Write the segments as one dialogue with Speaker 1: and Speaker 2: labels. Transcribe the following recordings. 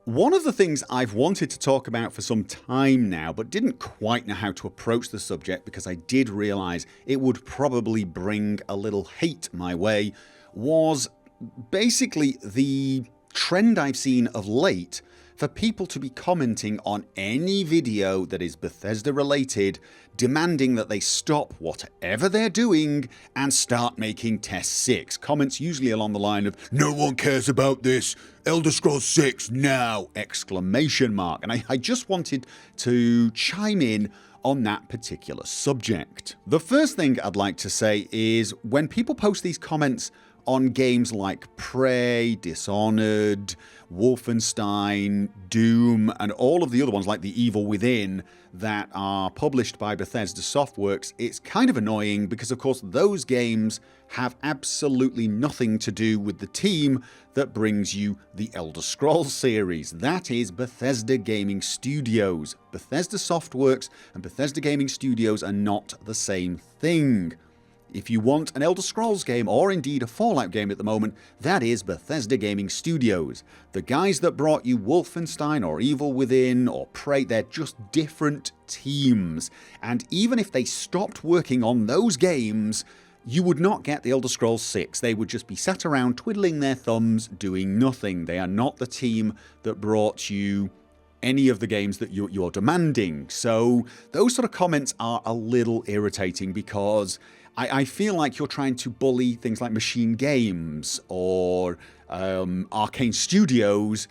Speaker 1: One of the things I've wanted to talk about for some time now, but didn't quite know how to approach the subject because I did realise it would probably bring a little hate my way, was basically the trend I've seen of late for people to be commenting on any video that is Bethesda related, demanding that they stop whatever they're doing and start making Test 6. Comments usually along the line of, "No one cares about this, Elder Scrolls 6 now!" exclamation mark. And I just wanted to chime in on that particular subject. The first thing I'd like to say is when people post these comments on games like Prey, Dishonored, Wolfenstein, Doom, and all of the other ones like The Evil Within that are published by Bethesda Softworks, it's kind of annoying because of course those games have absolutely nothing to do with the team that brings you the Elder Scrolls series. That is Bethesda Gaming Studios. Bethesda Softworks and Bethesda Gaming Studios are not the same thing. If you want an Elder Scrolls game, or indeed a Fallout game at the moment, that is Bethesda Gaming Studios. The guys that brought you Wolfenstein or Evil Within or Prey, they're just different teams. And even if they stopped working on those games, you would not get the Elder Scrolls 6. They would just be sat around twiddling their thumbs, doing nothing. They are not the team that brought you any of the games that you're demanding. So those sort of comments are a little irritating because I feel like you're trying to bully things like Machine Games or Arcane Studios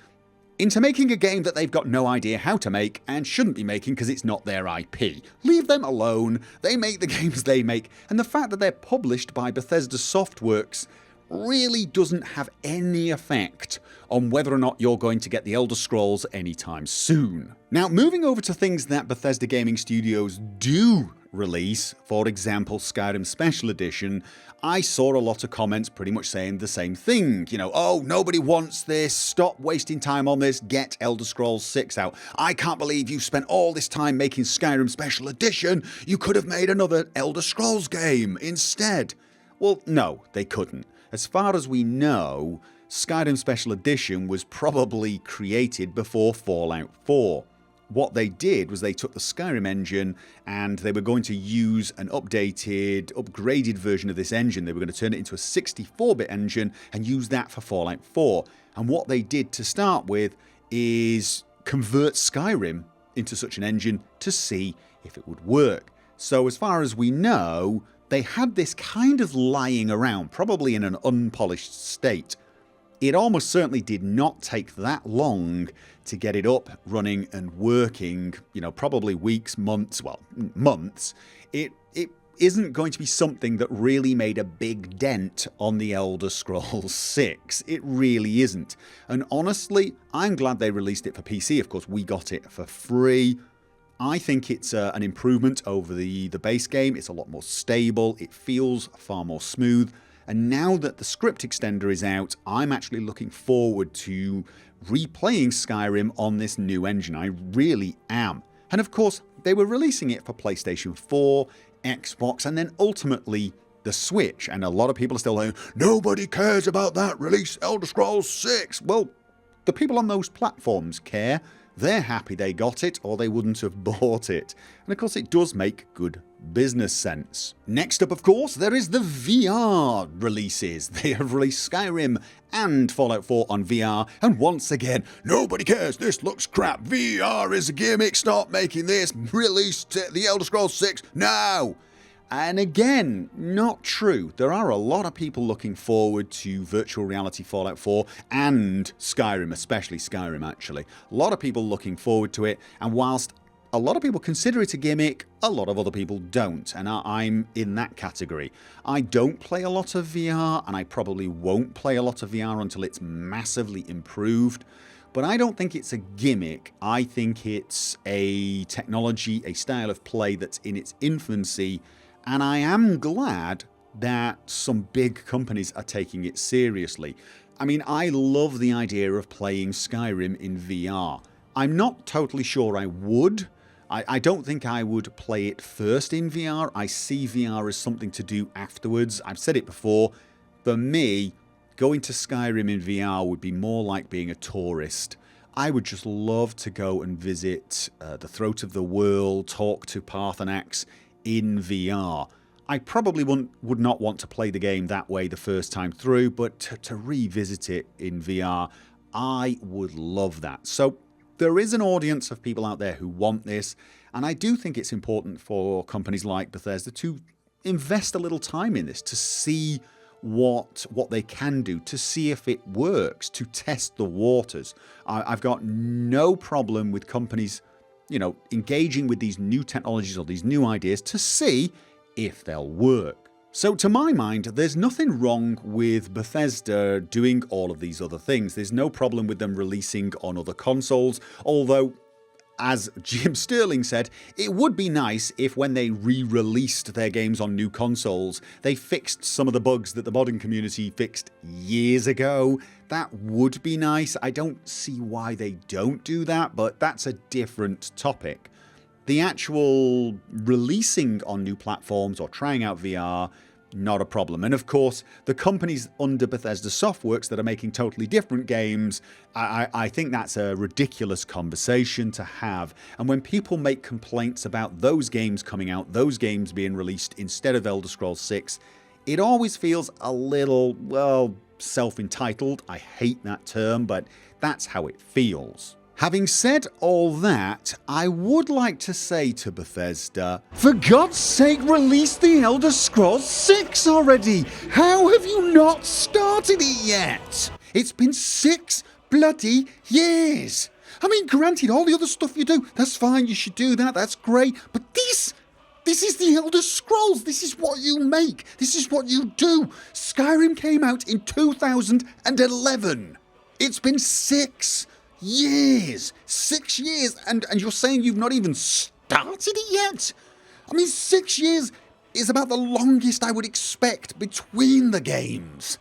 Speaker 1: into making a game that they've got no idea how to make and shouldn't be making because it's not their IP. Leave them alone. They make the games they make. And the fact that they're published by Bethesda Softworks really doesn't have any effect on whether or not you're going to get the Elder Scrolls anytime soon. Now, moving over to things that Bethesda Gaming Studios do release, for example Skyrim Special Edition, I saw a lot of comments pretty much saying the same thing. You know, oh, nobody wants this, stop wasting time on this, get Elder Scrolls 6 out. I can't believe you've spent all this time making Skyrim Special Edition, you could have made another Elder Scrolls game instead. Well, no, they couldn't. As far as we know, Skyrim Special Edition was probably created before Fallout 4. What they did was they took the Skyrim engine and they were going to use an updated, upgraded version of this engine. They were going to turn it into a 64-bit engine and use that for Fallout 4. And what they did to start with is convert Skyrim into such an engine to see if it would work. So as far as we know, they had this kind of lying around, probably in an unpolished state. It almost certainly did not take that long to get it up, running and working, you know, probably weeks, months, well, months. It isn't going to be something that really made a big dent on the Elder Scrolls 6. It really isn't. And honestly, I'm glad they released it for PC. Of course, we got it for free. I think it's an improvement over the base game. It's a lot more stable. It feels far more smooth. And now that the script extender is out, I'm actually looking forward to replaying Skyrim on this new engine. I really am. And of course, they were releasing it for PlayStation 4, Xbox, and then ultimately the Switch. And a lot of people are still like, nobody cares about that, release Elder Scrolls 6. Well, the people on those platforms care. They're happy they got it, or they wouldn't have bought it. And of course it does make good business sense. Next up, of course, there is the VR releases. They have released Skyrim and Fallout 4 on VR, and once again, nobody cares, this looks crap, VR is a gimmick, stop making this, release the Elder Scrolls 6 now! And again, not true. There are a lot of people looking forward to virtual reality Fallout 4 and Skyrim, especially Skyrim actually. A lot of people looking forward to it, and whilst a lot of people consider it a gimmick, a lot of other people don't, and I'm in that category. I don't play a lot of VR, and I probably won't play a lot of VR until it's massively improved. But I don't think it's a gimmick. I think it's a technology, a style of play that's in its infancy. And I am glad that some big companies are taking it seriously. I mean, I love the idea of playing Skyrim in VR. I'm not totally sure I would. I don't think I would play it first in VR. I see VR as something to do afterwards. I've said it before. For me, going to Skyrim in VR would be more like being a tourist. I would just love to go and visit the Throat of the World, talk to Parthenax in VR. I probably would not want to play the game that way the first time through, but to revisit it in VR, I would love that. So there is an audience of people out there who want this, and I do think it's important for companies like Bethesda to invest a little time in this, to see what they can do, to see if it works, to test the waters. I've got no problem with companies, engaging with these new technologies or these new ideas to see if they'll work. So to my mind, there's nothing wrong with Bethesda doing all of these other things. There's no problem with them releasing on other consoles, although, as Jim Sterling said, it would be nice if when they re-released their games on new consoles, they fixed some of the bugs that the modding community fixed years ago. That would be nice. I don't see why they don't do that, but that's a different topic. The actual releasing on new platforms or trying out VR, not a problem. And of course, the companies under Bethesda Softworks that are making totally different games, I think that's a ridiculous conversation to have. And when people make complaints about those games coming out, those games being released instead of Elder Scrolls 6, it always feels a little, well, self-entitled. I hate that term, but that's how it feels. Having said all that, I would like to say to Bethesda, for God's sake, release the Elder Scrolls 6 already! How have you not started it yet? It's been 6 bloody years! I mean, granted, all the other stuff you do, that's fine, you should do that, that's great, but this is the Elder Scrolls, this is what you make, this is what you do. Skyrim came out in 2011. It's been 6 years! 6 years, and you're saying you've not even started it yet? I mean, 6 years is about the longest I would expect between the games.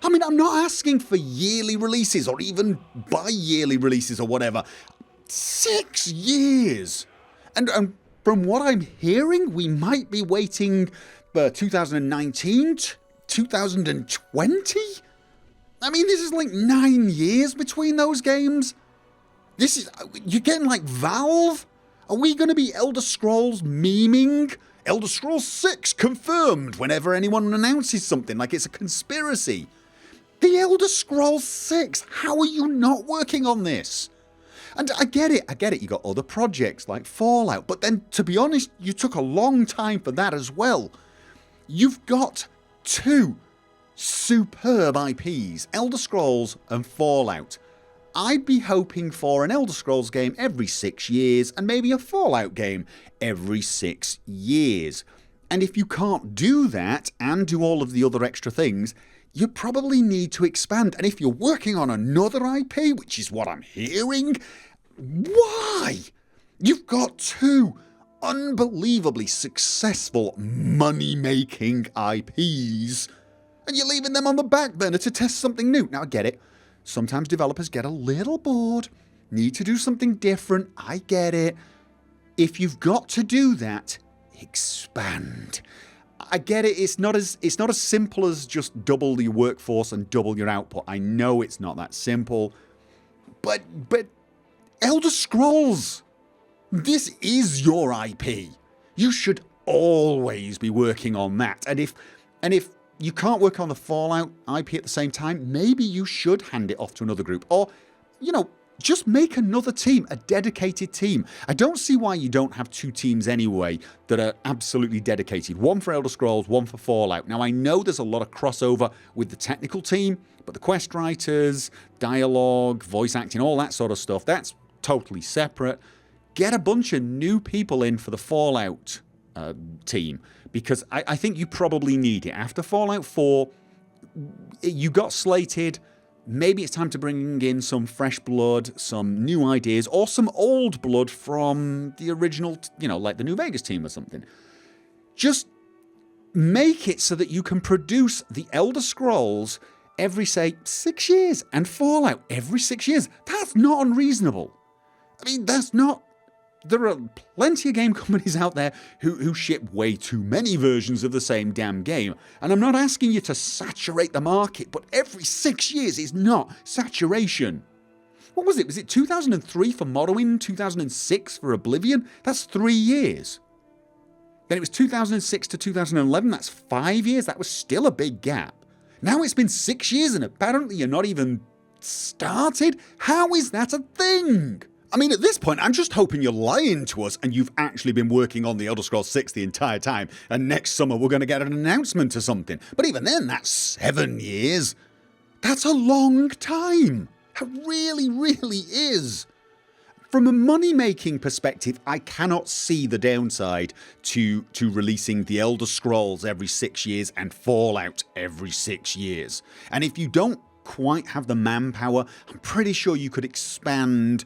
Speaker 1: I mean, I'm not asking for yearly releases or even bi-yearly releases or whatever. 6 years! And from what I'm hearing, we might be waiting for 2019, 2020? I mean, this is like 9 years between those games. You're getting like Valve? Are we going to be Elder Scrolls memeing? Elder Scrolls 6 confirmed whenever anyone announces something like it's a conspiracy. The Elder Scrolls 6, how are you not working on this? And I get it, you got other projects like Fallout, but then to be honest, you took a long time for that as well. You've got 2 superb IPs, Elder Scrolls and Fallout. I'd be hoping for an Elder Scrolls game every 6 years and maybe a Fallout game every 6 years. And if you can't do that and do all of the other extra things, you probably need to expand. And if you're working on another IP, which is what I'm hearing, why? You've got 2 unbelievably successful money-making IPs, and you're leaving them on the back burner to test something new. Now, I get it. Sometimes developers get a little bored, need to do something different. I get it. If you've got to do that, expand. I get it. It's not as simple as just double your workforce and double your output. I know it's not that simple. But Elder Scrolls, this is your IP. You should always be working on that. And if you can't work on the Fallout IP at the same time, maybe you should hand it off to another group. Or, just make another team, a dedicated team. I don't see why you don't have 2 teams anyway that are absolutely dedicated. One for Elder Scrolls, one for Fallout. Now, I know there's a lot of crossover with the technical team, but the quest writers, dialogue, voice acting, all that sort of stuff, that's totally separate. Get a bunch of new people in for the Fallout team, because I think you probably need it. After Fallout 4, you got slated. Maybe it's time to bring in some fresh blood, some new ideas, or some old blood from the original, like the New Vegas team or something. Just make it so that you can produce the Elder Scrolls every, say, 6 years, and Fallout every 6 years. That's not unreasonable. I mean, that's not... There are plenty of game companies out there who ship way too many versions of the same damn game. And I'm not asking you to saturate the market, but every 6 years is not saturation. what was it? Was it 2003 for Morrowind, 2006 for Oblivion? That's 3 years. Then it was 2006 to 2011, that's 5 years. That was still a big gap. Now it's been 6 years and apparently you're not even started? How is that a thing? I mean, at this point, I'm just hoping you're lying to us and you've actually been working on the Elder Scrolls 6 the entire time, and next summer we're going to get an announcement or something. But even then, that's 7 years. That's a long time. It really, really is. From a money-making perspective, I cannot see the downside to releasing the Elder Scrolls every 6 years and Fallout every 6 years. And if you don't quite have the manpower, I'm pretty sure you could expand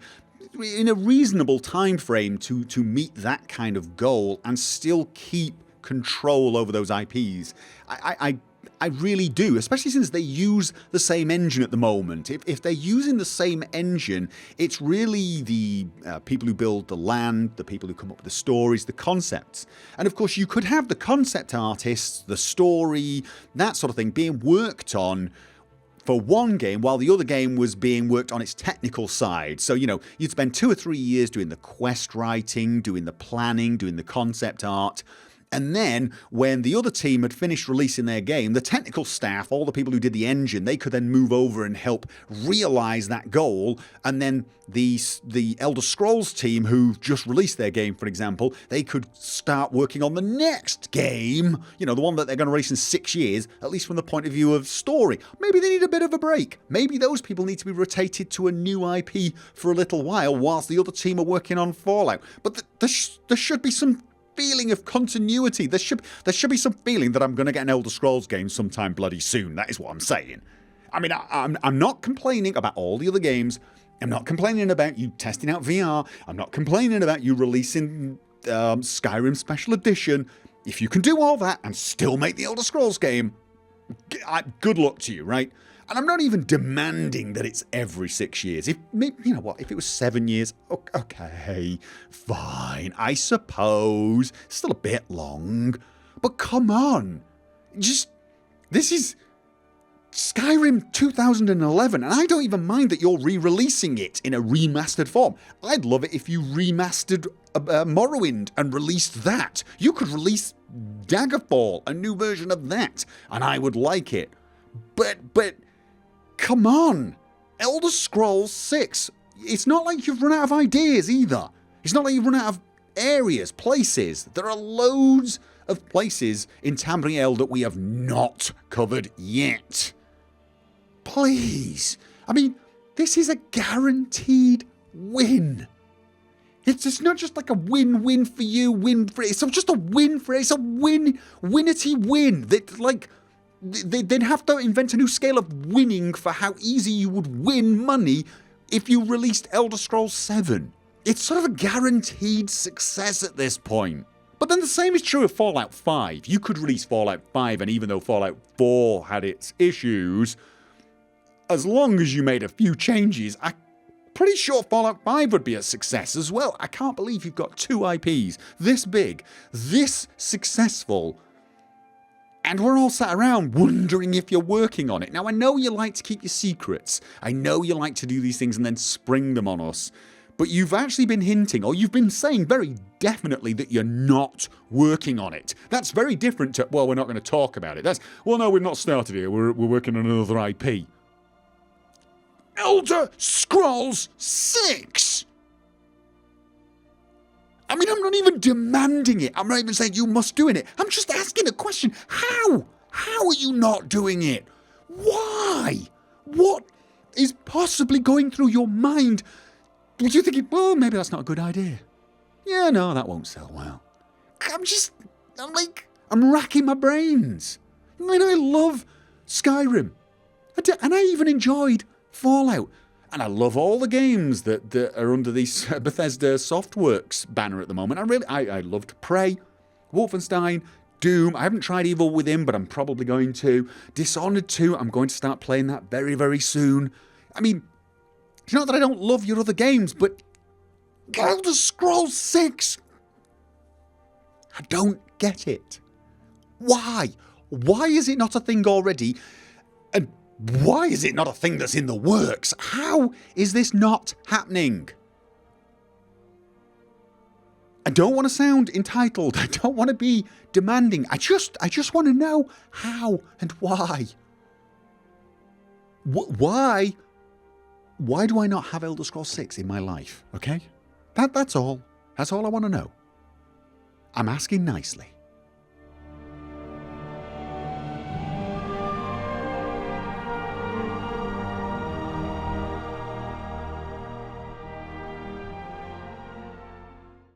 Speaker 1: in a reasonable time frame to meet that kind of goal and still keep control over those IPs. I really do, especially since they use the same engine at the moment. If they're using the same engine, it's really the people who build the land, the people who come up with the stories, the concepts. And of course you could have the concept artists, the story, that sort of thing being worked on for one game while the other game was being worked on its technical side. So, you know, you'd spend 2 or 3 years doing the quest writing, doing the planning, doing the concept art. And then when the other team had finished releasing their game, the technical staff, all the people who did the engine, they could then move over and help realise that goal. And then the Elder Scrolls team who just released their game, for example, they could start working on the next game, you know, the one that they're going to release in 6 years, at least from the point of view of story. Maybe they need a bit of a break. Maybe those people need to be rotated to a new IP for a little while whilst the other team are working on Fallout. But there should be some feeling of continuity. There should be some feeling that I'm going to get an Elder Scrolls game sometime bloody soon. That is what I'm saying. I mean, I'm not complaining about all the other games. I'm not complaining about you testing out VR. I'm not complaining about you releasing Skyrim Special Edition. If you can do all that and still make the Elder Scrolls game, good luck to you, right? And I'm not even demanding that it's every 6 years. If, you know what, if it was 7 years, okay, fine, I suppose. Still a bit long. But come on. This is Skyrim 2011, and I don't even mind that you're re-releasing it in a remastered form. I'd love it if you remastered Morrowind and released that. You could release Daggerfall, a new version of that, and I would like it. But come on, Elder Scrolls 6, it's not like you've run out of ideas either. It's not like you've run out of areas, places. There are loads of places in Tamriel that we have not covered yet. Please. I mean, this is a guaranteed win. It's not just like a win-win for you, win for it. It's just a win for it. It's a winity win. They'd have to invent a new scale of winning for how easy you would win money if you released Elder Scrolls 7. It's sort of a guaranteed success at this point. But then the same is true of Fallout 5. You could release Fallout 5, and even though Fallout 4 had its issues, as long as you made a few changes, I'm pretty sure Fallout 5 would be a success as well. I can't believe you've got 2 IPs this big, this successful, and we're all sat around wondering if you're working on it. Now, I know you like to keep your secrets. I know you like to do these things and then spring them on us. But you've actually been hinting, or you've been saying very definitely that you're not working on it. That's very different to, well, we're not going to talk about it. That's, well, no, we've not started here. We're working on another IP. Elder Scrolls 6! I mean, I'm not even demanding it. I'm not even saying you must do it. I'm just asking a question. How? How are you not doing it? Why? What is possibly going through your mind? Would you think, well, maybe that's not a good idea? Yeah, no, that won't sell well. I'm racking my brains. I mean, I love Skyrim. And I even enjoyed Fallout. And I love all the games that are under the Bethesda Softworks banner at the moment. I loved Prey, Wolfenstein, Doom. I haven't tried Evil Within, but I'm probably going to. Dishonored 2, I'm going to start playing that very, very soon. I mean, it's not that I don't love your other games, but Elder Scrolls 6, I don't get it. Why? Why is it not a thing already? And Why is it not a thing that's in the works? How is this not happening? I don't want to sound entitled. I don't want to be demanding. I just want to know how and why. Why? Why do I not have Elder Scrolls 6 in my life? Okay? That's all. That's all I want to know. I'm asking nicely.